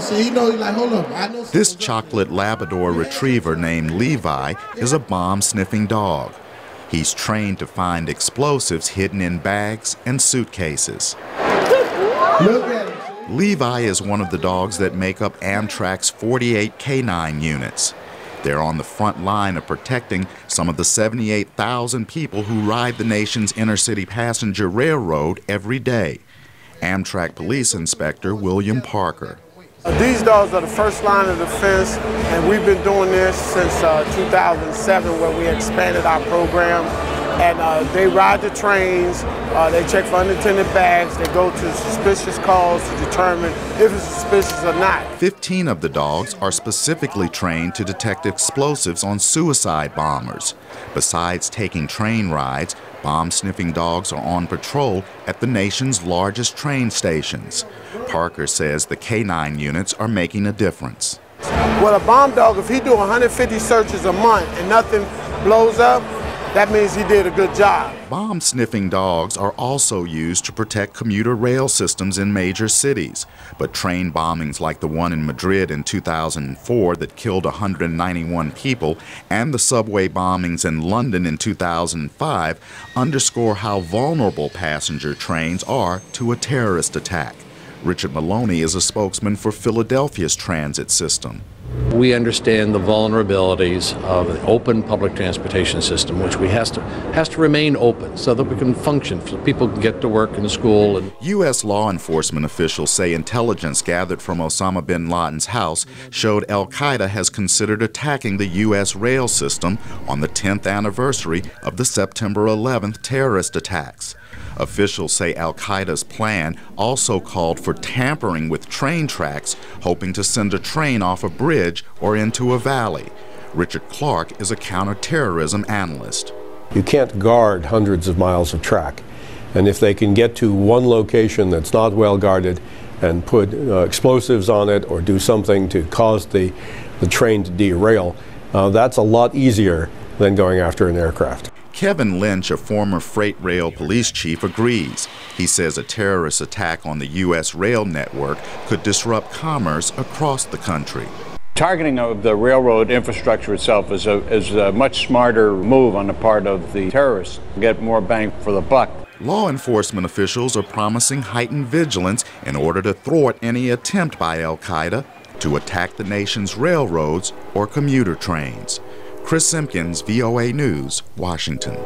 saying? He know, he's like, hold up, I know. This chocolate Labrador retriever named Levi is a bomb-sniffing dog. He's trained to find explosives hidden in bags and suitcases. Look at him. Levi is one of the dogs that make up Amtrak's 48 canine units. They're on the front line of protecting some of the 78,000 people who ride the nation's inner-city passenger railroad every day. Amtrak Police Inspector William Parker. These dogs are the first line of defense, and we've been doing this since 2007, where we expanded our program. And they ride the trains, they check for unattended bags, they go to suspicious calls to determine if it's suspicious or not. 15 of the dogs are specifically trained to detect explosives on suicide bombers. Besides taking train rides, bomb-sniffing dogs are on patrol at the nation's largest train stations. Parker says the canine units are making a difference. Well, a bomb dog, if he do 150 searches a month and nothing blows up, that means he did a good job. Bomb-sniffing dogs are also used to protect commuter rail systems in major cities. But train bombings like the one in Madrid in 2004 that killed 191 people and the subway bombings in London in 2005 underscore how vulnerable passenger trains are to a terrorist attack. Richard Maloney is a spokesman for Philadelphia's transit system. We understand the vulnerabilities of the open public transportation system, which has to remain open so that we can function, so people can get to work and school. U.S. law enforcement officials say intelligence gathered from Osama bin Laden's house showed al-Qaida has considered attacking the U.S. rail system on the 10th anniversary of the September 11th terrorist attacks. Officials say al-Qaeda's plan also called for tampering with train tracks, hoping to send a train off a bridge or into a valley. Richard Clark is a counterterrorism analyst. You can't guard hundreds of miles of track. And if they can get to one location that's not well guarded and put explosives on it or do something to cause the train to derail, that's a lot easier than going after an aircraft. Kevin Lynch, a former freight rail police chief, agrees. He says a terrorist attack on the U.S. rail network could disrupt commerce across the country. Targeting of the railroad infrastructure itself is a much smarter move on the part of the terrorists to get more bang for the buck. Law enforcement officials are promising heightened vigilance in order to thwart any attempt by al-Qaida to attack the nation's railroads or commuter trains. Chris Simkins, VOA News, Washington.